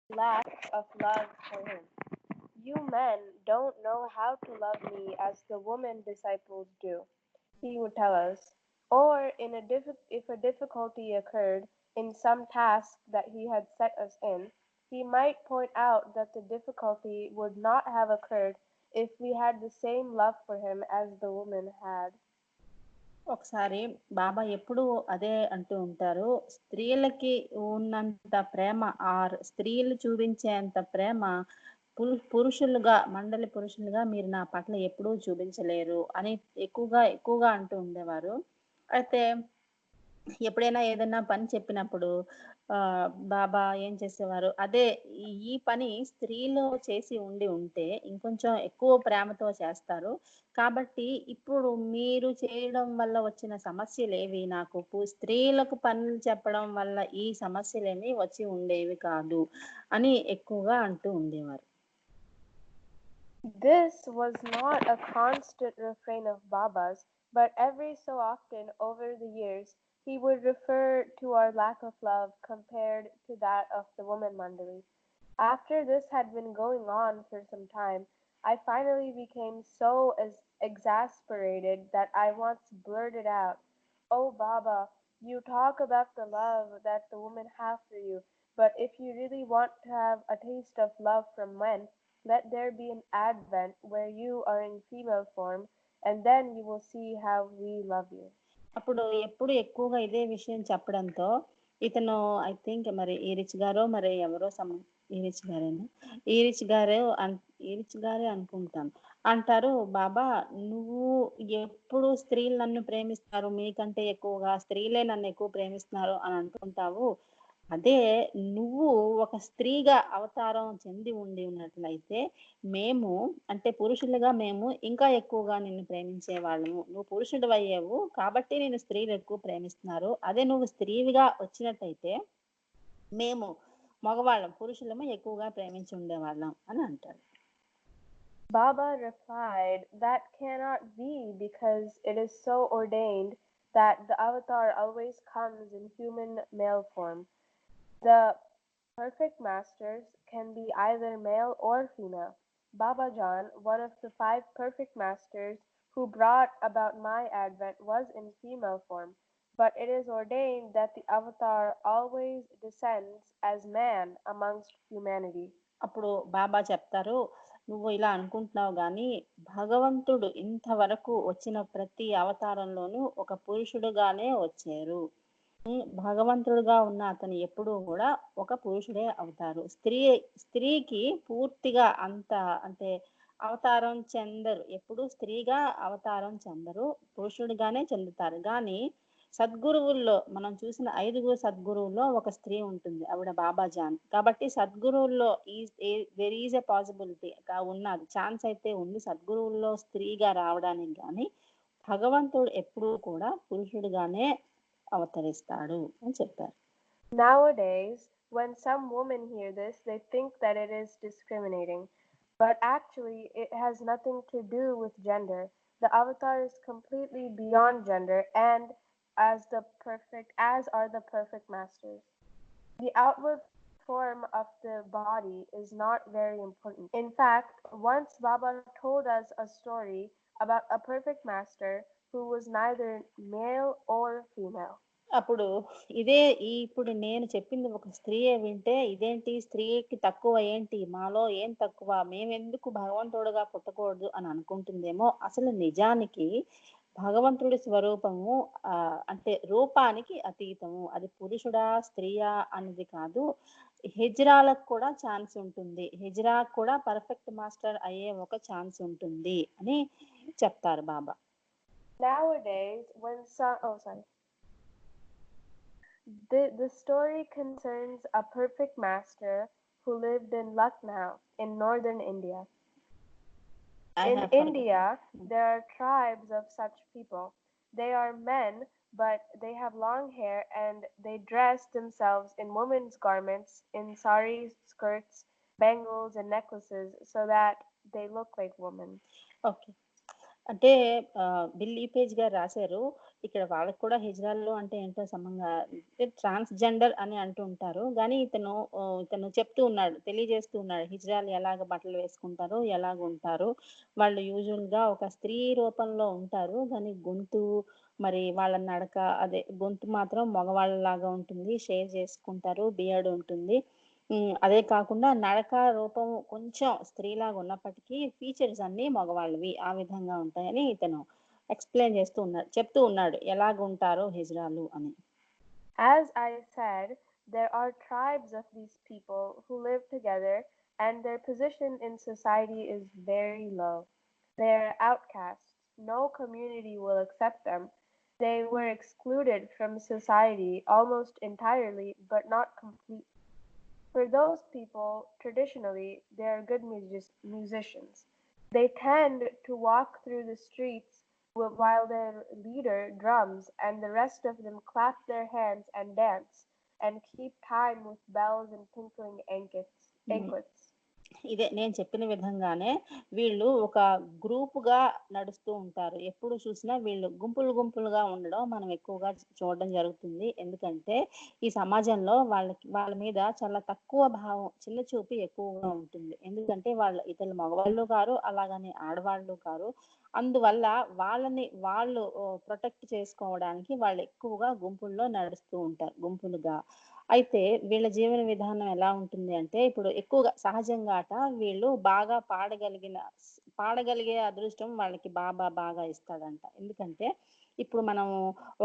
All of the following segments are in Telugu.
lack of love for him. You men don't know how to love me as the woman disciples do, he would tell us. Or if a difficulty occurred in some task that he had set us in, he might point out that the difficulty would not have occurred if we had the same love for him as the woman had. ఒకసారి బాబా ఎప్పుడూ అదే అంటూ ఉంటారు. స్త్రీలకి ఉన్నంత ప్రేమ స్త్రీలు చూపించేంత ప్రేమ పురుషులుగా మండలి పురుషులుగా మీరు నా పట్ల ఎప్పుడూ చూపించలేరు అని ఎక్కువగా ఎక్కువగా అంటూ ఉండేవారు. అయితే ఎప్పుడైనా ఏదైనా పని చెప్పినప్పుడు బాబా ఏం చేసేవారు, అదే ఈ పని స్త్రీలు చేసి ఉంటే ఇంకొంచెం ఎక్కువ ప్రేమతో చేస్తారు. కాబట్టి ఇప్పుడు మీరు చేయడం వల్ల వచ్చిన సమస్యలేవి నాకు స్త్రీలకు పనులు చెప్పడం వల్ల ఈ సమస్యలేమి వచ్చి ఉండేవి కాదు అని ఎక్కువగా అంటూ ఉండేవారు. This was not a constant refrain of Baba's, but every so often over the years he would refer to our lack of love compared to that of the woman Mandali. After this had been going on for some time, I finally became so exasperated that I once blurted out, "Oh Baba, you talk about the love that the women have for you, but if you really want to have a taste of love from men, let there be an advent where you are in female form, and then you will see how we love you." అప్పుడు ఎప్పుడు ఎక్కువగా ఇదే విషయం చెప్పడంతో ఇతను ఐ థింక్ మరి ఈరిచ్ గారో మరి ఎవరో ఈరిచ్ గారేనా ఈరిచ్ గారే అనుకుంటాను. అంటారు, బాబా నువ్వు ఎప్పుడు స్త్రీలు నన్ను ప్రేమిస్తారు మీకంటే ఎక్కువగా, స్త్రీలే నన్ను ఎక్కువ ప్రేమిస్తున్నారు అని అనుకుంటావు. అదే నువ్వు ఒక స్త్రీగా అవతారం చెంది ఉన్నట్లయితే మేము అంటే పురుషులుగా మేము ఇంకా ఎక్కువగా నిన్ను ప్రేమించే వాళ్ళము. నువ్వు పురుషుడివయ్యావు కాబట్టి నిన్ను స్త్రీలు ఎక్కువ ప్రేమిస్తున్నారు. అదే నువ్వు స్త్రీవిగా వచ్చినట్టయితే మేము మగవాళ్ళం పురుషులము ఎక్కువగా ప్రేమించి ఉండేవాళ్ళం అని అంటారు. Baba replied, "That cannot be because it is so ordained that the avatar always comes in human male form. The perfect masters can be either male or female. Baba Jan, one of the 5 perfect masters who brought about my advent, was in female form, but it is ordained that the avatar always descends as man amongst humanity." అప్పుడు బాబా చెప్తారు, నువ్వు ఇలా అనుకుంటున్నావు గాని భగవంతుడు ఇంతవరకు వచ్చిన ప్రతి అవతారంలోనూ ఒక పురుషుడుగానే వచ్చారు. భగవంతుడుగా ఉన్న అతను ఎప్పుడూ కూడా ఒక పురుషుడే అవుతారు. స్త్రీకి పూర్తిగా అంత అంటే అవతారం చెందరు. ఎప్పుడు స్త్రీగా అవతారం చెందరు, పురుషుడిగానే చెందుతారు. కానీ సద్గురువుల్లో మనం చూసిన 5 సద్గురువుల్లో ఒక స్త్రీ ఉంటుంది, ఆవిడ బాబాజాన్. కాబట్టి సద్గురువుల్లో దేర్ ఈజ్ ఎ పాసిబిలిటీ ఉన్నది, ఛాన్స్ అయితే ఉంది సద్గురువుల్లో స్త్రీగా రావడానికి. కానీ భగవంతుడు ఎప్పుడూ కూడా పురుషుడిగానే అవతరిస్తాడు అని చెప్పారు. Nowadays, when some women hear this, they think that it is discriminating. But actually, it has nothing to do with gender. The avatar is completely beyond gender and as are the perfect masters. The outward form of the body is not very important. In fact, once Baba told us a story about a perfect master who was neither male or female. అప్పుడు ఇప్పుడు నేను చెప్పింది ఒక స్త్రీ వింటే ఇదేంటి స్త్రీకి తక్కువ ఏంటి, మాలో ఏం తక్కువ, మేమెందుకు భగవంతుడుగా పుట్టకూడదు అని అనుకుంటుందేమో. అసలు నిజానికి భగవంతుడి స్వరూపము అంటే రూపానికి అతీతము. అది పురుషుడా స్త్రీయా అన్నది కాదు. హిజ్రాలకు కూడా ఛాన్స్ ఉంటుంది, హిజ్రా కూడా పర్ఫెక్ట్ మాస్టర్ అయ్యే ఒక ఛాన్స్ ఉంటుంది అని చెప్తారు బాబా. Nowadays, the story concerns a perfect master who lived in Lucknow in northern India. In India, there are tribes of such people. They are men, but they have long hair and they dress themselves in women's garments, in saris, skirts, bangles, and necklaces so that they look like women. Okay, అంటే బిల్లీ పేజ్ గారు రాశారు, ఇక్కడ వాళ్ళకి కూడా హిజ్రాలు అంటే ఏంటో ట్రాన్స్‌జెండర్ అని అంటూ ఉంటారు. గానీ ఇతను చెప్తూ ఉన్నాడు. తెలియజేస్తూ ఉన్నాడు. హిజ్రాలు ఎలాగ బట్టలు వేసుకుంటారో, ఎలాగుంటారు. వాళ్ళు యూజువల్‌గా ఒక స్త్రీ రూపంలో ఉంటారు. కానీ గొంతు మరి వాళ్ళ నడక అదే గొంతు మాత్రం మగవాళ్ళలాగా ఉంటుంది. షేవ్ చేసుకుంటారు. బియర్డ్ ఉంటుంది. అదే కాకుండా నడక రూపం కొంచెం స్త్రీలాగా ఉన్నప్పటికీ ఫీచర్స్ అన్నీ మగవాళ్ళవి. ఆ విధంగా ఉంటాయని ఇతను ఎక్స్‌ప్లెయిన్ చేస్తూ ఉన్నాడు. చెప్తూ ఉన్నాడు. ఎలాగుంటారో హిజ్రాలు అని. As I said, there are tribes of these people who live together, and their position in society is very low. They are outcasts. No community will accept them. They were excluded from society almost entirely, but not completely. For those people, traditionally, they are good musicians. They tend to walk through the streets while their leader drums, and the rest of them clap their hands and dance, and keep time with bells and tinkling హ్మ్. anklets. ఇదే నేను చెప్పిన విధంగానే వీళ్ళు ఒక గ్రూప్‌గా నడుస్తూ ఉంటారు. ఎప్పుడు చూసినా వీళ్ళు గుంపులుగా ఉండడం మనం ఎక్కువగా చూడడం జరుగుతుంది. ఎందుకంటే ఈ సమాజంలో వాళ్ళ మీద చాలా తక్కువ భావం, చిన్న చూపు ఎక్కువగా ఉంటుంది. ఎందుకంటే ఇతరులు మగవాళ్ళు కారు, అలాగని ఆడవాళ్ళు కారు. అందువల్ల వాళ్ళని వాళ్ళు ప్రొటెక్ట్ చేసుకోవడానికి వాళ్ళు ఎక్కువగా గుంపుల్లో నడుస్తూ ఉంటారు. గుంపులుగా. అయితే వీళ్ళ జీవన విధానం ఎలా ఉంటుంది అంటే, ఇప్పుడు ఎక్కువగా సహజంగాట వీళ్ళు బాగా పాడగలిగే అదృష్టం వాళ్ళకి బాగా ఇస్తాడంట. ఎందుకంటే, ఇప్పుడు మనం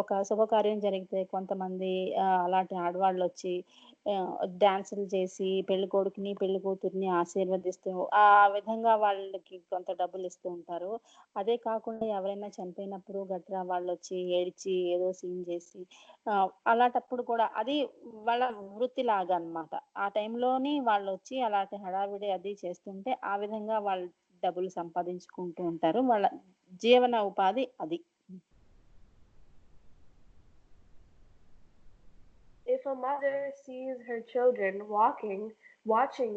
ఒక శుభకార్యం జరిగితే కొంతమంది అలాంటి ఆడవాళ్ళొచ్చి డాన్సులు చేసి పెళ్ళికొడుకుని, పెళ్ళికూతురిని ఆశీర్వదిస్తూ ఆ విధంగా వాళ్ళకి కొంత డబ్బులిస్తూ ఉంటారు. అదే కాకుండా ఎవరైనా చనిపోయినప్పుడు గట్రా వాళ్ళొచ్చి ఏడ్చి ఏదో సీన్ చేసి అలాంటప్పుడు కూడా అది వాళ్ళ వృత్తిలాగా అన్నమాట. ఆ టైంలోని వాళ్ళొచ్చి అలాంటి హడావిడి అది చేస్తుంటే, ఆ విధంగా వాళ్ళు డబ్బులు సంపాదించుకుంటూ ఉంటారు. వాళ్ళ జీవన ఉపాధి అది. If a mother sees her children watching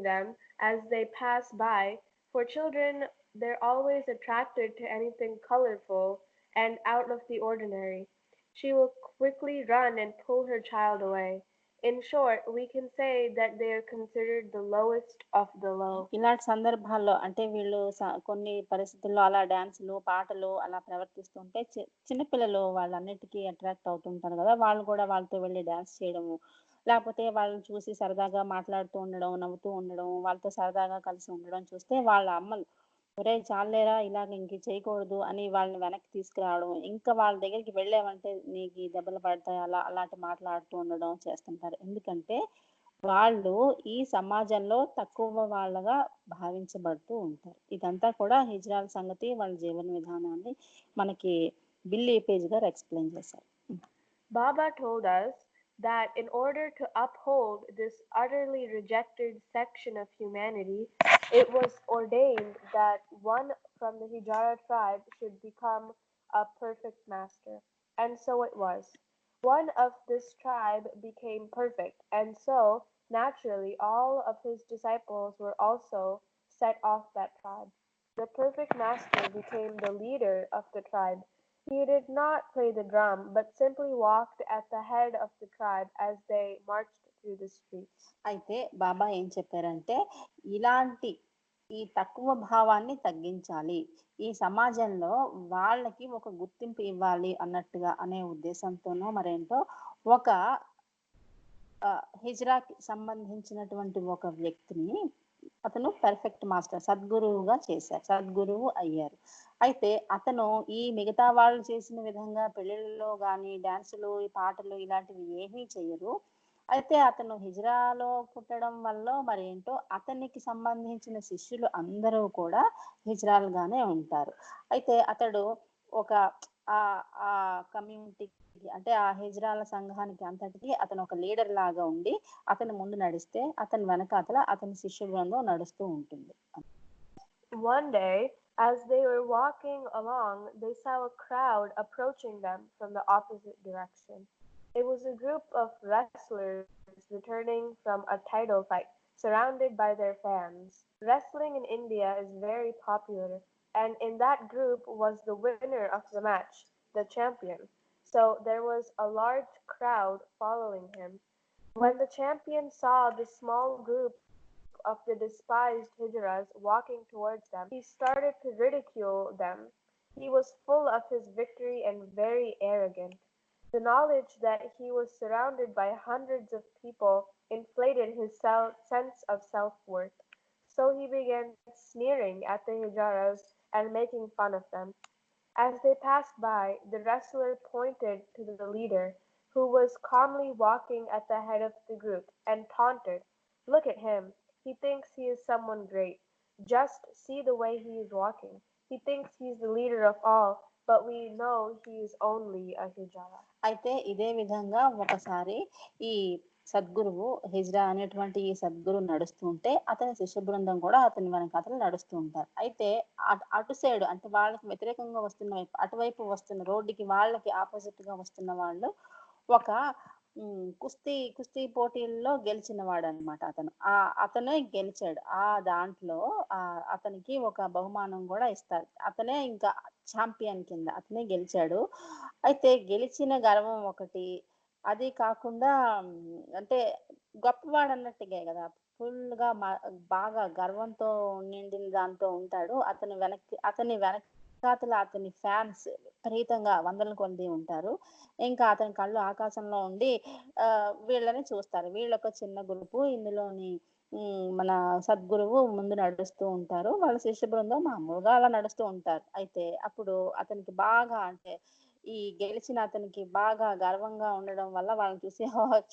them as they pass by, for children, they're always attracted to anything colorful and out of the ordinary. She will quickly run and pull her child away. In short, we can say that they are considered the lowest of the low. ఇలాంటి సందర్భాల్లో అంటే వీళ్ళు కొన్ని పరిస్థితుల్లో అలా డాన్సులు, పాటలు అలా ప్రవర్తిస్తుంటే చిన్న పిల్లలు వాళ్ళన్నిటికీ అట్రాక్ట్ అవుతుంటారు గదా! వాళ్ళు కూడా వాళ్ళతో వెళ్లి డాన్స్ చేయడము, లేకపోతే వాళ్ళని చూసి సరదాగా మాట్లాడుతూ ఉండడం, నవ్వుతూ ఉండడం, వాళ్ళతో సరదాగా కలిసి ఉండడం చూస్తే వాళ్ళ అమ్మలు "ఒరేయ్! చాల్లేరా ఇలాగ ఇంక చేయకూడదు" అని వాళ్ళని వెనక్కి తీసుకురావడం. ఇంకా వాళ్ళ దగ్గరికి వెళ్ళామంటే నీకు దెబ్బలు పడతాయి అలాంటి మాట్లాడుతూ ఉండడం చేస్తుంటారు. ఎందుకంటే వాళ్ళు ఈ సమాజంలో తక్కువ వాళ్ళగా భావించబడుతూ ఉంటారు. ఇదంతా కూడా హిజ్రాల సంగతి, వాళ్ళ జీవన విధానాన్ని మనకి బిల్లీ పేజ్ గారు ఎక్స్‌ప్లెయిన్ చేశారు. Baba told us that in order to uphold this utterly rejected section of humanity, it was ordained that one from the Hijara tribe should become a perfect master. And so it was. One of this tribe became perfect, and so, naturally, all of his disciples were also set off that tribe. The perfect master became the leader of the tribe. He did not play the drum, but simply walked at the head of the tribe as they marched through the streets. అయితే బాబా ఏం చెప్పారంటే, ఇలాంటి ఈ తక్కువ భావాన్ని తగ్గించాలి. ఈ సమాజంలో వాళ్ళకి ఒక గుర్తింపు ఇవ్వాలి అన్నట్టుగా అనే ఉద్దేశంతోనో మరేంటో ఒక హిజ్రాకి సంబంధించినటువంటి ఒక వ్యక్తిని అతను పర్ఫెక్ట్ మాస్టర్ సద్గురువుగా చేశారు. సద్గురువు అయ్యారు. అయితే అతను ఈ మిగతా వాళ్ళు చేసిన విధంగా పెళ్ళిళ్ళలో గాని, డాన్సులు, ఈ పాటలు ఇలాంటివి ఏమీ చెయ్యరు. అయితే అతను హిజ్రాలో పుట్టడం వల్లో మరేంటో అతనికి సంబంధించిన శిష్యులు అందరూ కూడా హిజ్రాలుగానే ఉంటారు. అయితే అతడు ఒక ఆ కమ్యూనిటీకి అంటే ఆ హిజ్రాల సంఘానికి అంతటికి అతను ఒక లీడర్ లాగా ఉండి, అతను ముందు నడిస్తే అతని వెనకాతల అతని శిష్య బృందం నడుస్తూ ఉంటుంది. One day, as they were walking along, they saw a crowd approaching them from the opposite direction. It was a group of wrestlers returning from a title fight, surrounded by their fans. Wrestling in India is very popular, and in that group was the winner of the match, the champion. so there was a large crowd following him. When the champion saw the small group of the despised Hijiras walking towards them, he started to ridicule them. He was full of his victory and very arrogant. The knowledge that he was surrounded by hundreds of people inflated his sense of self-worth. So he began sneering at the Hijaras and making fun of them. As they passed by, the wrestler pointed to the leader, who was calmly walking at the head of the group, and taunted, "Look at him! He thinks he is someone great. Just see the way he is walking. He thinks he's the leader of all, but we know he is only a Hijara." అయితే ఇదే విధంగా ఒకసారి ఈ సద్గురువు హిజ్రా అనేటువంటి ఈ సద్గురువు నడుస్తూ ఉంటే అతని శిష్య బృందం కూడా అతని వెనకాతల నడుస్తూ ఉంటారు. అయితే అటు సైడ్ అంటే వాళ్ళకి వ్యతిరేకంగా వస్తున్న వైపు అటువైపు వస్తున్న రోడ్డుకి వాళ్ళకి ఆపోజిట్ గా వస్తున్న వాళ్ళు ఒక కుస్తీ పోటీల్లో గెలిచిన వాడు అనమాట అతను. అతనే గెలిచాడు. దాంట్లో అతనికి ఒక బహుమానం కూడా ఇస్తారు. అతనే ఇంకా ఛాంపియన్ కింద అతనే గెలిచాడు. అయితే గెలిచిన గర్వం ఒకటి, అది కాకుండా అంటే గొప్పవాడు అన్నట్టుగా కదా, ఫుల్‌గా బాగా గర్వంతో నిండిన దాంతో ఉంటాడు. అతని వెనకాతల అతని ఫ్యాన్స్ విపరీతంగా వందల కొలది ఉంటారు. ఇంకా అతని కళ్ళు ఆకాశంలో ఉండి వీళ్ళని చూస్తారు. వీళ్ళొక చిన్న గ్రూపు. ఇందులోని మన సద్గురువు ముందు నడుస్తూ ఉంటారు. వాళ్ళ శిష్య బృందం మామూలుగా అలా నడుస్తూ ఉంటారు. అయితే అప్పుడు అతనికి బాగా అంటే ఈ గెలిచిన అతనికి బాగా గర్వంగా ఉండడం వల్ల వాళ్ళని చూసి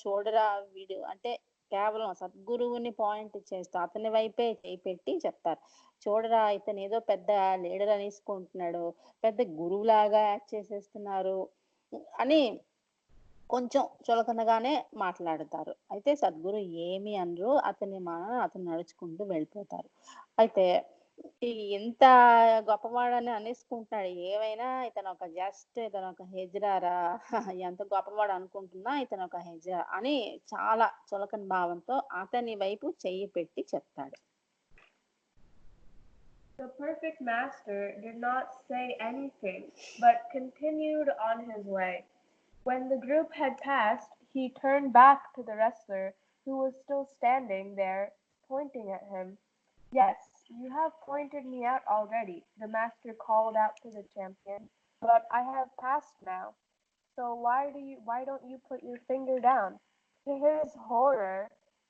చూడరా వీడు అంటే కేవలం సద్గురువుని పాయింట్ చేస్తూ అతని వైపే చేయి పెట్టి చెప్తారు. చూడరా ఇతను ఏదో పెద్ద లీడర్ అనేసుకుంటున్నాడు, పెద్ద గురువులాగా యాక్ట్ చేసేస్తున్నారు అని కొంచెం చులకనగానే మాట్లాడతారు. అయితే సద్గురు ఏమి అనరు. అతను నడుచుకుంటూ వెళ్ళిపోతారు. అయితే ఎంత గొప్పవాడని అనేసుకుంటున్నాడు. ఏమైనా ఇతనొక హిజ్రారా ఎంత గొప్పవాడు అనుకుంటున్నా ఇతనొక హిజ్రా అని చాలా చులకన భావంతో అతని వైపు చెయ్యి పెట్టి చెప్తాడు. The perfect master did not say anything, but continued on his way. When the group had passed, he turned back to the wrestler, who was still standing there, pointing at him. "Yes, you have pointed me out already," the master called out to the champion, "but I have passed now. So why don't you put your finger down?" To his horror,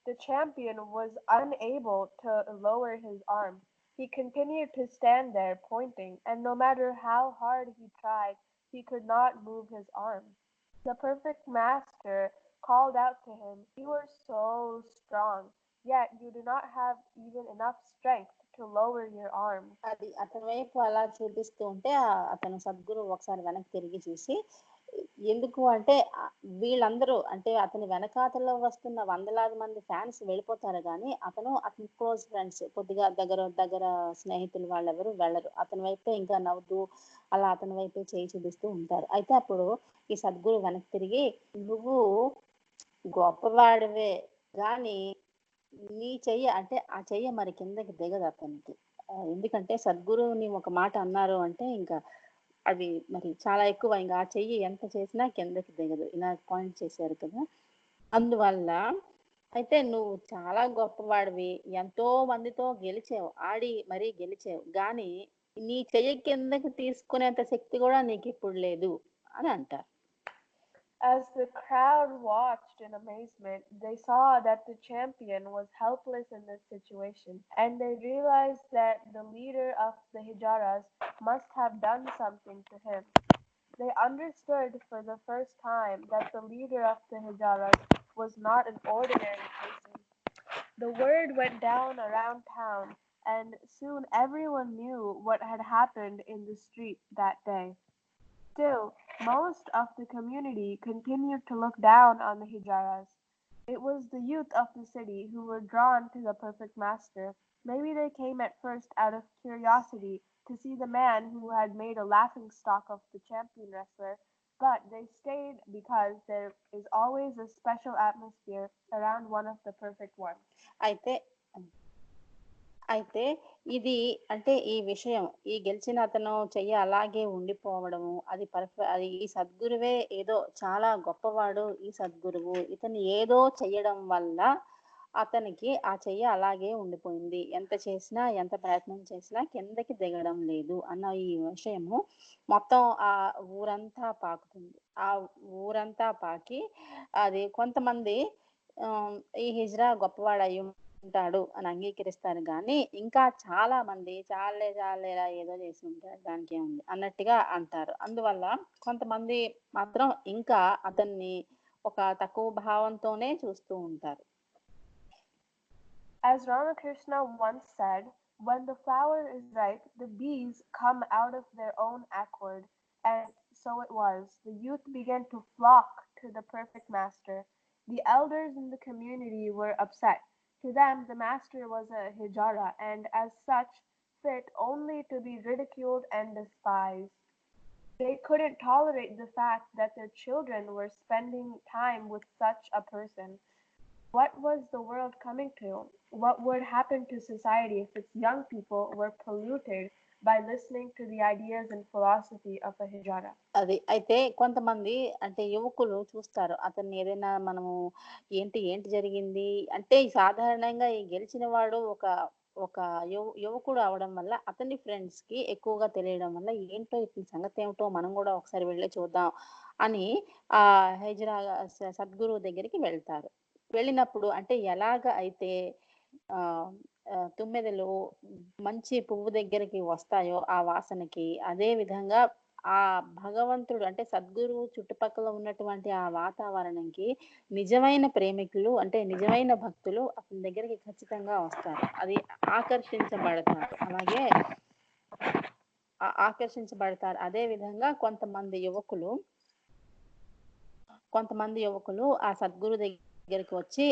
the champion was unable to lower his arm. He continued to stand there pointing, and no matter how hard he tried, he could not move his arm. The perfect master called out to him, "You are so strong, yet you do not have even enough strength to lower your arm." అది అతని వైపు అలా చూపిస్తూ ఉంటే అతను సద్గురు ఒకసారి వెనక్కి తిరిగి చూసి, ఎందుకు అంటే వీళ్ళందరూ అంటే అతని వెనకాతలో వస్తున్న వందలాది మంది ఫ్యాన్స్ వెళ్ళిపోతారు గానీ అతని క్లోజ్ ఫ్రెండ్స్ కొద్దిగా దగ్గర స్నేహితులు వాళ్ళెవరు వెళ్ళరు. అతని వైపే ఇంకా నవ్వుతూ అలా అతని వైపే చేయి చూపిస్తూ ఉంటారు. అయితే అప్పుడు ఈ సద్గురు వెనక్కి తిరిగి, "నువ్వు గొప్పవాడివే గాని నీ చెయ్యి" అంటే ఆ చెయ్యి మరి కిందకి దిగదు అతనికి. ఎందుకంటే సద్గురువుని ఒక మాట అన్నారు అంటే ఇంకా అది మరి చాలా ఎక్కువ. ఇంక ఆ చెయ్యి ఎంత చేసినా కిందకి దిగదు. ఇలా పాయింట్ చేశారు కదా! అందువల్ల అయితే "నువ్వు చాలా గొప్పవాడివి. ఎంతో మందితో గెలిచావు. ఆడి మరీ గెలిచావు. గానీ నీ చెయ్యి కిందకి తీసుకునేంత శక్తి కూడా నీకిప్పుడు లేదు" అని అంటారు. As the crowd watched in amazement, they saw that the champion was helpless in this situation, and they realized that the leader of the Hijaras must have done something to him. They understood for the first time that the leader of the Hijaras was not an ordinary person. The word went down around town, and soon everyone knew what had happened in the street that day. Still, most of the community continued to look down on the Hijaras. It was the youth of the city who were drawn to the perfect master. Maybe they came at first out of curiosity to see the man who had made a laughing stock of the champion wrestler, but they stayed because there is always a special atmosphere around one of the perfect ones. అయితే అయితే ఇది అంటే ఈ విషయం ఈ గెలిచిన అతను చెయ్యి అలాగే ఉండిపోవడము అది ఈ సద్గురువే ఏదో చాలా గొప్పవాడు ఈ సద్గురువు ఇతను ఏదో చెయ్యడం వల్ల అతనికి ఆ చెయ్యి అలాగే ఉండిపోయింది. ఎంత చేసినా, ఎంత ప్రయత్నం చేసినా కిందకి దిగడం లేదు అన్న ఈ విషయము మొత్తం ఆ ఊరంతా పాకుతుంది. ఆ ఊరంతా పాకి అది కొంతమంది ఈ హిజ్రా గొప్పవాడయ్యి ఉంటాడు అని అంగీకరిస్తారు గానీ, ఇంకా చాలా మంది చాల్లే చాల్లేరా ఏదో చేసి ఉంటాడు దానికేముంది అన్నట్టుగా అంటారు. అందువల్ల కొంతమంది మాత్రం ఇంకా అతన్ని ఒక తక్కువ భావంతోనే చూస్తూ ఉంటారు. As Ramakrishna once said, when the flower is ripe, the bees come out of their own accord. And so it was. The youth began to flock to the perfect master. The elders in the community were upset. To them, the master was a hijara and, as such, fit only to be ridiculed and despised. They couldn't tolerate the fact that their children were spending time with such a person. What was the world coming to? What would happen to society if its young people were polluted by listening to the ideas and philosophy of a hijara? అది. అయితే కొంతమంది అంటే యువకులు చూస్తారు. అతన్ని ఏదైనా మనము ఏంటి జరిగింది? అంటే సాధారణంగా ఈ గెలిచిన వాడు ఒక ఒక యువకుడు అవ్వడం వల్ల అతని ఫ్రెండ్స్‌కి ఎక్కువగా తెలియడం వల్ల ఏంటో ఇతని సంగతేమిటో మనం గూడా ఒకసారి వెళ్లి చూద్దాం అని హిజ్రా సద్గురువు దగ్గరికి వెళ్తారు. వెళ్ళినప్పుడు అంటే ఎలాగ అయితే ఆహ్, తుమ్మెదలు మంచి పువ్వు దగ్గరికి వస్తాయో ఆ వాసనకి, అదే విధంగా ఆ భగవంతుడు అంటే సద్గురువు చుట్టుపక్కల ఉన్నటువంటి ఆ వాతావరణంకి నిజమైన ప్రేమికులు అంటే నిజమైన భక్తులు అతని దగ్గరికి ఖచ్చితంగా వస్తారు. అది ఆకర్షించబడతారు. అలాగే ఆకర్షించబడతారు. అదే విధంగా కొంతమంది యువకులు ఆ సద్గురు దగ్గరికి వచ్చి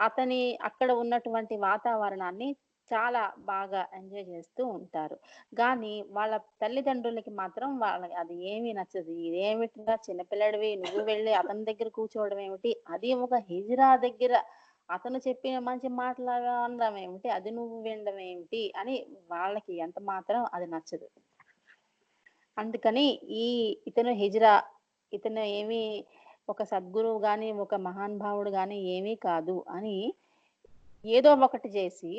అతని అక్కడ ఉన్నటువంటి వాతావరణాన్ని చాలా బాగా ఎంజాయ్ చేస్తూ ఉంటారు. గానీ వాళ్ళ తల్లిదండ్రులకి మాత్రం అది ఏమీ నచ్చదు. ఇదేమిటిరా చిన్న పిల్లాడివి నువ్వు వెళ్లి అతని దగ్గర కూర్చోవడం ఏమిటి? అది ఒక హిజ్రా దగ్గర అతను చెప్పిన మంచి మాటలు అనడం ఏమిటి? అది నువ్వు వినడం ఏమిటి? అని వాళ్ళకి ఎంత మాత్రం అది నచ్చదు. అందుకని ఇతను ఏమీ ఒక సద్గురువు గాని, ఒక మహానుభావుడు గాని ఏమీ కాదు అని ఏదో ఒకటి చేసి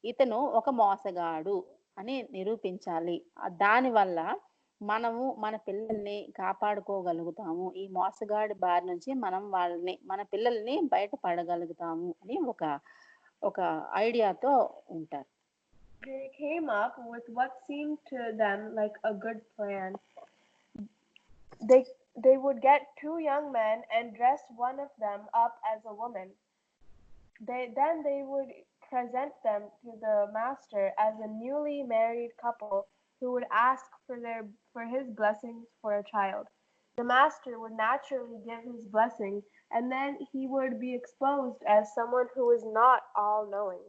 ఇతను ఒక మోసగాడు అని నిరూపించాలి. దానివల్ల మనము మన పిల్లల్ని కాపాడుకోగలుగుతాము. ఈ మోసగాడి బారి నుంచి మన పిల్లల్ని బయటపడగలుగుతాము అని ఒక ఐడియాతో ఉంటారు. They came up with what seemed to them like a good plan. They would get two young men and dress one of them up as a woman. Then they would present them to the master as a newly married couple who would ask for his blessings for a child. The master would naturally give his blessing, and then he would be exposed as someone who is not all knowing.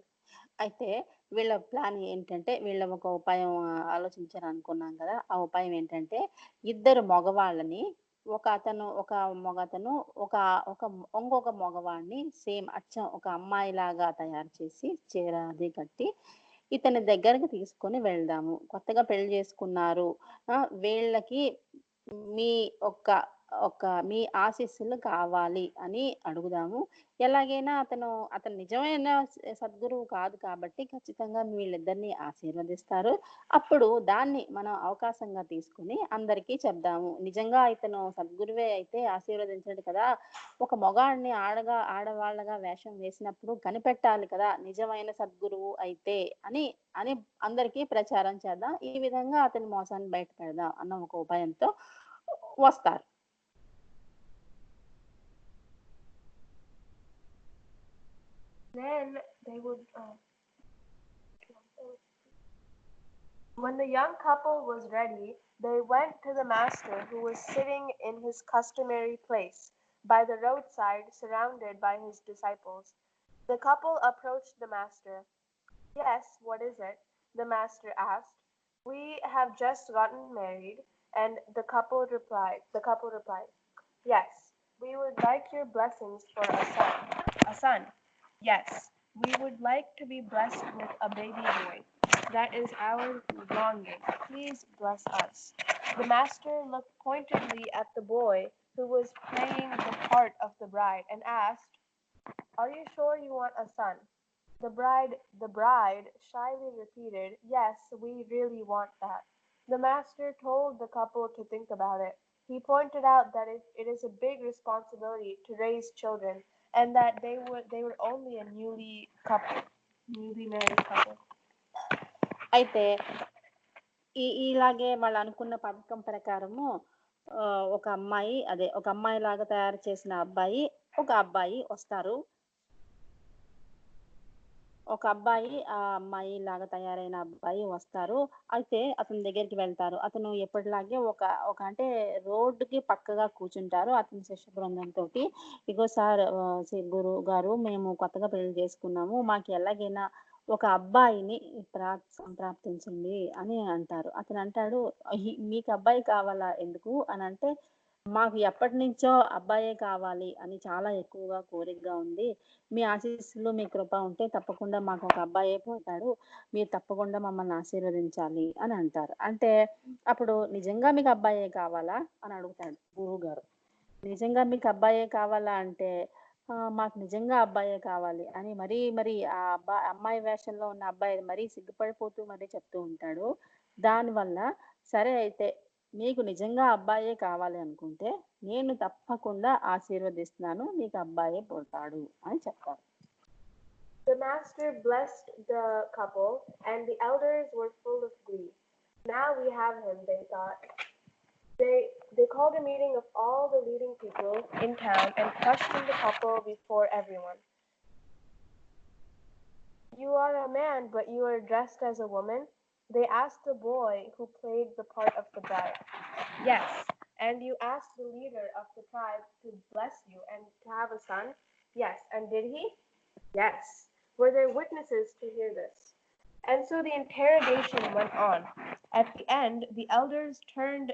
అయితే వీళ్ళ ప్లాన్ ఏంటంటే వీళ్ళ ఒక ఉపాయం ఆలోచించారనుకున్నాం కదా! ఆ ఉపాయం ఏంటంటే ఇద్దరు మగవాళ్ళని ఒక మగతను ఇంకొక మగవాడిని సేమ్ అచ్చం ఒక అమ్మాయిలాగా తయారు చేసి చీర అది కట్టి ఇతని దగ్గరికి తీసుకొని వెళ్దాము. కొత్తగా పెళ్లి చేసుకున్నారు. వీళ్ళకి మీ మీ ఆశీస్సులు కావాలి అని అడుగుదాము. ఎలాగైనా అతను నిజమైన సద్గురువు కాదు కాబట్టి ఖచ్చితంగా వీళ్ళిద్దరిని ఆశీర్వదిస్తారు. అప్పుడు దాన్ని మనం అవకాశంగా తీసుకొని అందరికీ చెప్దాము. నిజంగా ఇతను సద్గురువే అయితే ఆశీర్వదించడు కదా! ఒక మగాడిని ఆడవాళ్ళగా వేషం వేసినప్పుడు కనిపెట్టాలి కదా! నిజమైన సద్గురువు అయితే అని అని అందరికీ ప్రచారం చేద్దాం. ఈ విధంగా అతని మోసాన్ని బయట పెడదాం అన్న ఒక ఉపాయంతో వస్తారు. Then they would. When the young couple was ready, they went to the master, who was sitting in his customary place by the roadside, surrounded by his disciples. The couple approached the master. "Yes, what is it?" the master asked. "We have just gotten married," and the couple replied, "Yes, we would like your blessings for a son." "A son?" "Yes." We would like to be blessed with a baby boy. That is our longing. Please bless us." The master looked pointedly at the boy who was playing the part of the bride and asked, "Are you sure you want a son?" The bride shyly repeated, "Yes, we really want that." The master told the couple to think about it. He pointed out that it is a big responsibility to raise children and that they were only a newly married couple. అయితే ఇలాగే వాళ్ళు అనుకున్న పథకం ప్రకారము ఒక అమ్మాయి లాగా తయారు చేసిన ఒక అబ్బాయి వస్తారు. ఆ అమ్మాయి లాగా తయారైన అబ్బాయి వస్తారు. అయితే అతని దగ్గరికి వెళ్తారు. అతను ఎప్పటిలాగే ఒక ఒక అంటే రోడ్డుకి పక్కగా కూర్చుంటారు. అతని శిష్య బృందంతోటి, "ఇగో సార్, గురువు గారు, మేము కొత్తగా పెళ్లి చేసుకున్నాము. మాకు ఎలాగైనా ఒక అబ్బాయిని సంప్రాప్తించండి" అని అంటారు. అతను అంటాడు, మీకు అబ్బాయి కావాలా? ఎందుకు అని అంటే, "మాకు ఎప్పటినుంచో అబ్బాయే కావాలి అని చాలా ఎక్కువగా కోరికగా ఉంది. మీ ఆశీస్సులు, మీ కృప ఉంటే తప్పకుండా మాకు ఒక అబ్బాయే పుడతాడు. మీరు తప్పకుండా మమ్మల్ని ఆశీర్వదించాలి" అని అంటారు. అంటే అప్పుడు, "నిజంగా మీకు అబ్బాయే కావాలా?" అని అడుగుతాడు గురువుగారు. "నిజంగా మీకు అబ్బాయే కావాలా?" అంటే, "మాకు నిజంగా అబ్బాయే కావాలి" అని మరి ఆ అమ్మాయి వేషంలో ఉన్న అబ్బాయి మరీ సిగ్గుపడిపోతూ మరీ చెప్తూ ఉంటాడు. దానివల్ల, "సరే అయితే మీకు నిజంగా అబ్బాయే కావాలి అనుకుంటే, నేను తప్పకుండా ఆశీర్వదిస్తున్నాను. మీకు అబ్బాయే పుడతాడు" అని చెప్తారు. The master blessed the couple, and the elders were full of glee. "Now we have him," they thought. They called a meeting of all the leading people in town and questioned the couple before everyone. "You are a man, but you are dressed as a woman?" they asked the boy who played the part of the bride. "Yes." "And you asked the leader of the tribe to bless you and to have a son?" "Yes." "And did he?" "Yes." "Were there witnesses to hear this?" And so the interrogation went on. At the end, the elders turned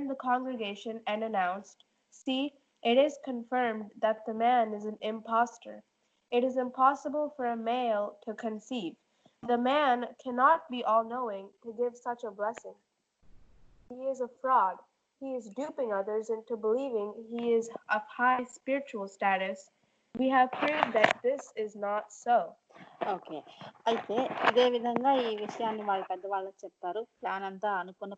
the congregation and announced, "See, it is confirmed that the man is an impostor. It is impossible for a male to conceive. The man cannot be all-knowing to give such a blessing. He is a fraud. He is duping others into believing he is of high spiritual status. We have proved that this is not so." Okay. అయితే ఇదే విధంగా ఈ విషయాన్ని వాళ్ళ పెద్దవాళ్ళకి చెప్తారు. ప్లాన్ అంతా అనుకున్న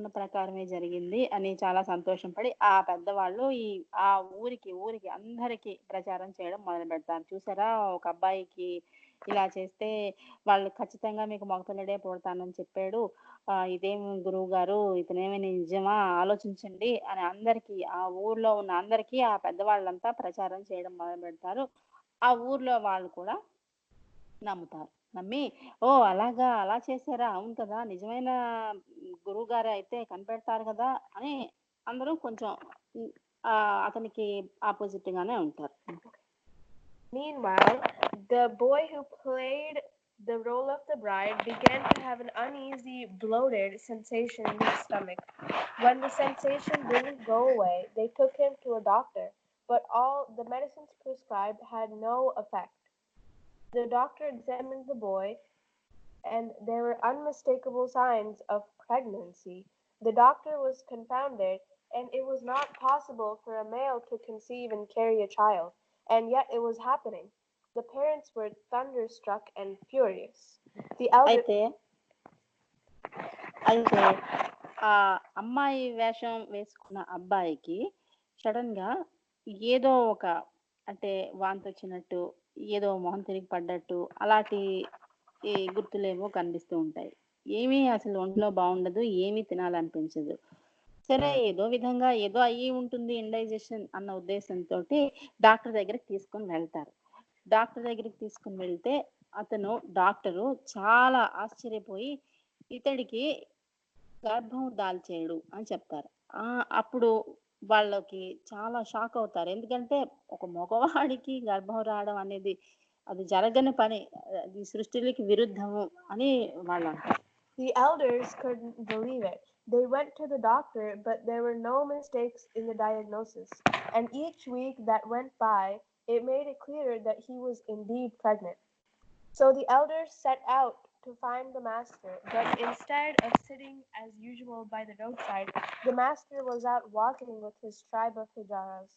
ప్రకారమే జరిగింది అని చాలా సంతోషపడి, ఆ పెద్దవాళ్ళు ఆ ఊరికి అందరికి ప్రచారం చేయడం మొదలుపెడతారు. "చూసారా, ఒక అబ్బాయికి ఇలా చేస్తే వాళ్ళు ఖచ్చితంగా మీకు మగపిల్లడే పుడతానని చెప్పాడు. ఇదేం గురువుగారు, ఇతనేమి నిజమా? ఆలోచించండి" అని ఆ ఊర్లో ఉన్న అందరికీ ఆ పెద్దవాళ్ళంతా ప్రచారం చేయడం మొదలుపెడతారు. ఆ ఊర్లో వాళ్ళు కూడా నమ్ముతారు. నమ్మి, "ఓహ్! అలాగా, అలా చేశారా? అవును కదా! నిజమైన గురువుగారే అయితే కనిపెడతారు కదా!" అని అందరూ కొంచెం అతనికి ఆపోజిట్ గానే ఉంటారు. Meanwhile, the boy who played the role of the bride began to have an uneasy, bloated sensation in his stomach. When the sensation didn't go away, they took him to a doctor, but all the medicines prescribed had no effect. The doctor examined the boy, and there were unmistakable signs of pregnancy. The doctor was confounded, and it was not possible for a male to conceive and carry a child, and yet it was happening. The parents were thunderstruck and furious. The elder అయితే ఆ అమ్మాయి వేషం వేసుకున్న అబ్బాయికి సడన్ గా ఏదో అంటే వాంతొచ్చినట్టు, ఏదో మొహం తిరిగి పడ్డట్టు, అలాంటి గుర్తులేవో కనిపిస్తూ ఉంటాయి. ఏమీ అసలు ఒంట్లో బాగుండదు, ఏమీ తినాలనిపించదు. సరే, ఏదో విధంగా ఏదో అయ్యి ఉంటుంది, ఇండైజెషన్ అన్న ఉద్దేశంతోటి డాక్టర్ దగ్గరికి తీసుకొని వెళ్తారు. డాక్టర్ దగ్గరికి తీసుకొని వెళ్తే డాక్టరు చాలా ఆశ్చర్యపోయి, "ఇతడికి గర్భం దాల్చేయడు" అని చెప్తారు. అప్పుడు వాళ్ళకి చాలా షాక్ అవుతారు. ఎందుకంటే ఒక మగవాడికి గర్భం రావడం అనేది అది జరగని పని. అది సృష్టికి విరుద్ధము అని వాళ్ళంటారు. The elders couldn't believe it. They went to the doctor, but there were no mistakes in the diagnosis, and each week that went by, it made it clearer that he was indeed pregnant. So the elders set out to find the master, but instead of sitting as usual by the roadside, the master was out walking with his tribe of Hijaras.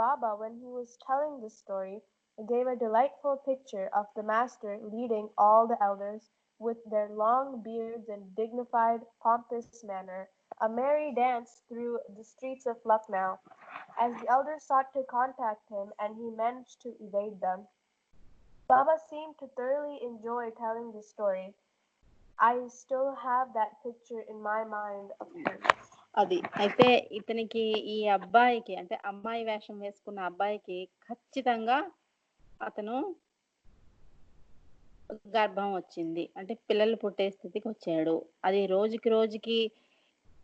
Baba, when he was telling this story, gave a delightful picture of the master leading all the elders with their long beards and dignified, pompous manner, a merry dance through the streets of Lucknow. As the elders sought to contact him and he managed to evade them, Baba seemed to thoroughly enjoy telling the story. I still have that picture in my mind of him. అది అయితే ఇతనికి ఈ అబ్బాయికి అంటే అమ్మాయి వేషం వేసుకున్న అబ్బాయికి ఖచ్చితంగా అతను గర్భం వచ్చింది. అంటే పిల్లలు పుట్టే స్థితికి వచ్చాడు. అది రోజుకి రోజుకి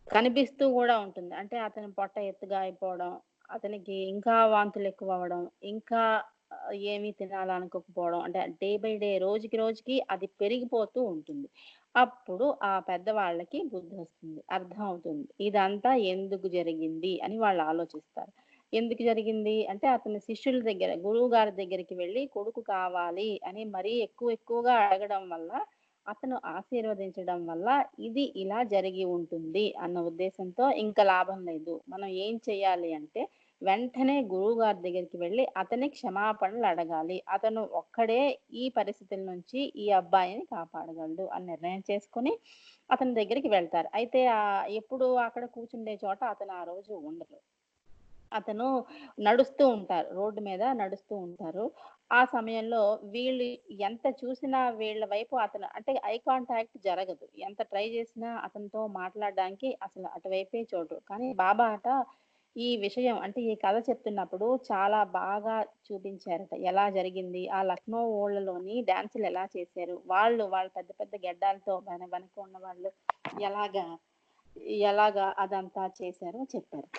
కనిపిస్తూ గూడా ఉంటుంది. అంటే అతని పొట్ట ఎత్తుగా అయిపోవడం, అతనికి ఇంకా వాంతులు ఎక్కువవ్వడం, ఇంకా ఏమీ తినాలనుకోకపోవడం. అంటే డే బై డే రోజుకి రోజుకి అది పెరిగిపోతూ ఉంటుంది. అప్పుడు ఆ పెద్దవాళ్ళకి బుద్ధొస్తుంది. అర్థమవుతుంది. ఇదంతా ఎందుకు జరిగింది అని వాళ్ళు ఆలోచిస్తారు. ఎందుకు జరిగింది అంటే అతని శిష్యుల దగ్గర గురువుగారి దగ్గరికి వెళ్లి కొడుకు కావాలి అని మరీ ఎక్కువగా అడగడం వల్ల, అతను ఆశీర్వదించడం వల్ల ఇది ఇలా జరిగి ఉంటుంది అన్న ఉద్దేశంతో ఇంక లాభం లేదు. మనం ఏం చేయాలి అంటే వెంటనే గురువుగారి దగ్గరికి వెళ్లి అతని క్షమాపణలు అడగాలి. అతను ఒక్కడే ఈ పరిస్థితుల నుంచి ఈ అబ్బాయిని కాపాడగలడు అని నిర్ణయం చేసుకొని అతని దగ్గరికి వెళ్తారు. అయితే ఎప్పుడు అక్కడ కూర్చుండే చోట అతను ఆ రోజు ఉండరు. అతను నడుస్తూ ఉంటారు. రోడ్డు మీద నడుస్తూ ఉంటారు. ఆ సమయంలో వీళ్ళు ఎంత చూసినా వీళ్ళ వైపు అతను అంటే ఐ కాంటాక్ట్ జరగదు. ఎంత ట్రై చేసినా అతనితో మాట్లాడడానికి అసలు అటువైపే చూడరు. కానీ బాబా ఈ విషయం అంటే ఈ కథ చెప్తున్నప్పుడు చాలా బాగా చూపించారట. ఎలా జరిగింది? ఆ లక్నో ఊళ్ళలోని డాన్సులు ఎలా చేశారు? వాళ్ళు పెద్ద పెద్ద గెడ్డాలతో వెనక ఉన్న వాళ్ళు ఎలాగా అదంతా చేశారో చెప్పారు.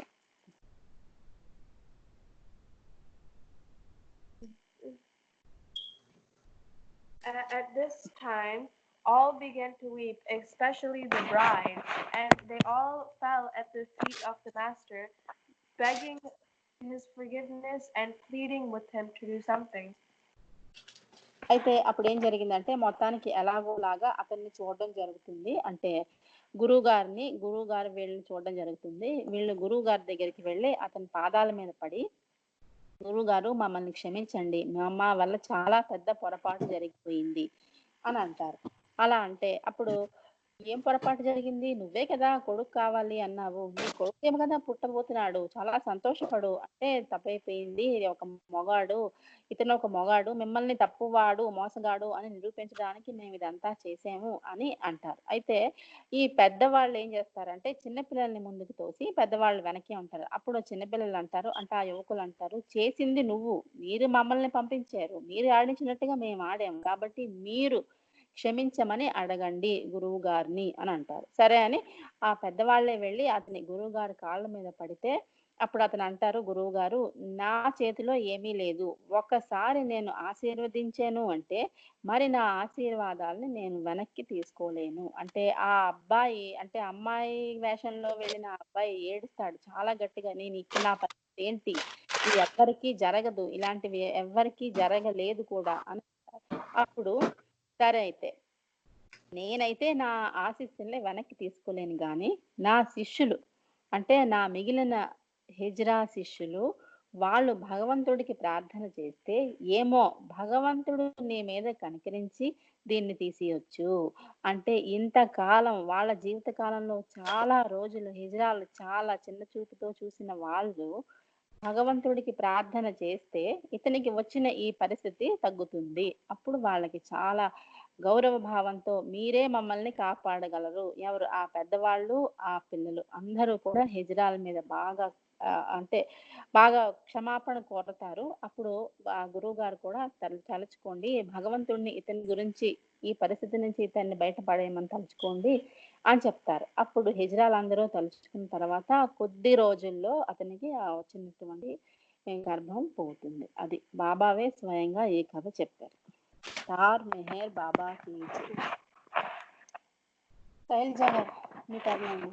At this time, all began to weep, especially the bride, and they all fell at the feet of the master, begging his forgiveness and pleading with him to do something. అయితే అప్పుడేం జరిగిందంటే మొత్తానికి ఎలాగోలాగా అతన్ని చూడడం జరుగుతుంది. అంటే గురువుగారు వీళ్ళని చూడడం జరుగుతుంది. వీళ్ళు గురువుగారి దగ్గరికి వెళ్ళి అతని పాదాల మీద పడి, గురువుగారు మమ్మల్ని క్షమించండి. మా వల్ల చాలా పెద్ద పొరపాటు జరిగిపోయింది అని అంటారు. అలా అంటే అప్పుడు ఏం పొరపాటు జరిగింది? నువ్వే కదా కొడుకు కావాలి అన్నావు. నీ కొడుకేమో కదా పుట్టబోతున్నాడు. చాలా సంతోషపడు. అంటే తప్పైపోయింది. ఇతను ఒక మొగాడు. మిమ్మల్ని తప్పువాడు, మోసగాడు అని నిరూపించడానికి మేము ఇదంతా చేసాము అని అంటారు. అయితే ఈ పెద్దవాళ్ళు ఏం చేస్తారంటే చిన్న పిల్లల్ని ముందుకు తోసి పెద్దవాళ్ళు వెనకే ఉంటారు. అప్పుడు చిన్నపిల్లలు అంటారు అంటే ఆ యువకులు అంటారు, చేసింది నువ్వు. మీరు మమ్మల్ని పంపించారు. మీరు ఆడించినట్టుగా మేము ఆడాము. కాబట్టి మీరు క్షమించమని అడగండి గురువు గారిని అని అంటారు. సరే అని ఆ పెద్దవాళ్లే వెళ్ళి అతని గురువు గారి కాళ్ళ మీద పడితే అప్పుడు అతను అంటారు గురువుగారు, నా చేతిలో ఏమీ లేదు. ఒక్కసారి నేను ఆశీర్వదించాను అంటే మరి నా ఆశీర్వాదాలని నేను వెనక్కి తీసుకోలేను. అంటే ఆ అబ్బాయి అంటే అమ్మాయి వేషంలో వెళ్ళిన అబ్బాయి ఏడుస్తాడు చాలా గట్టిగా, నేను ఇక్కడ నా పరిస్థితి ఏంటి? ఇది ఎవ్వరికీ జరగదు. ఇలాంటివి ఎవ్వరికీ జరగలేదు కూడా అని అప్పుడు సరే అయితే నేనైతే నా ఆశీస్సుల్ని వెనక్కి తీసుకోలేను గాని నా శిష్యులు అంటే నా మిగిలిన హిజ్రా శిష్యులు వాళ్ళు భగవంతుడికి ప్రార్థన చేస్తే ఏమో భగవంతుడు నీ మీద కనికరించి దీన్ని తీసియొచ్చు. అంటే ఇంతకాలం వాళ్ళ జీవిత కాలంలో చాలా రోజులు హిజ్రాలు చాలా చిన్న చూపుతో చూసిన వాళ్ళు భగవంతుడికి ప్రార్థన చేస్తే ఇతనికి వచ్చిన ఈ పరిస్థితి తగ్గుతుంది. అప్పుడు వాళ్ళకి చాలా గౌరవ భావంతో మీరే మమ్మల్ని కాపాడగలరు. ఎవరు? ఆ పెద్దవాళ్ళు, ఆ పిల్లలు అందరూ కూడా హిజ్రాల మీద అంటే బాగా క్షమాపణ కోరతారు. అప్పుడు ఆ గురువుగారు కూడా తలుచుకోండి భగవంతుడిని ఇతని గురించి ఈ పరిస్థితి నుంచి ఇతన్ని బయటపడేయమని తలుచుకోండి అని చెప్తారు. అప్పుడు హిజ్రాలందరూ తలుచుకున్న తర్వాత కొద్ది రోజుల్లో అతనికి వచ్చినటువంటి గర్భం పోతుంది. అది బాబావే స్వయంగా ఈ కథ చెప్పారు. తార్ మెహర్ బాబా కి శైలజ గారు మీ టర్న్ అండి.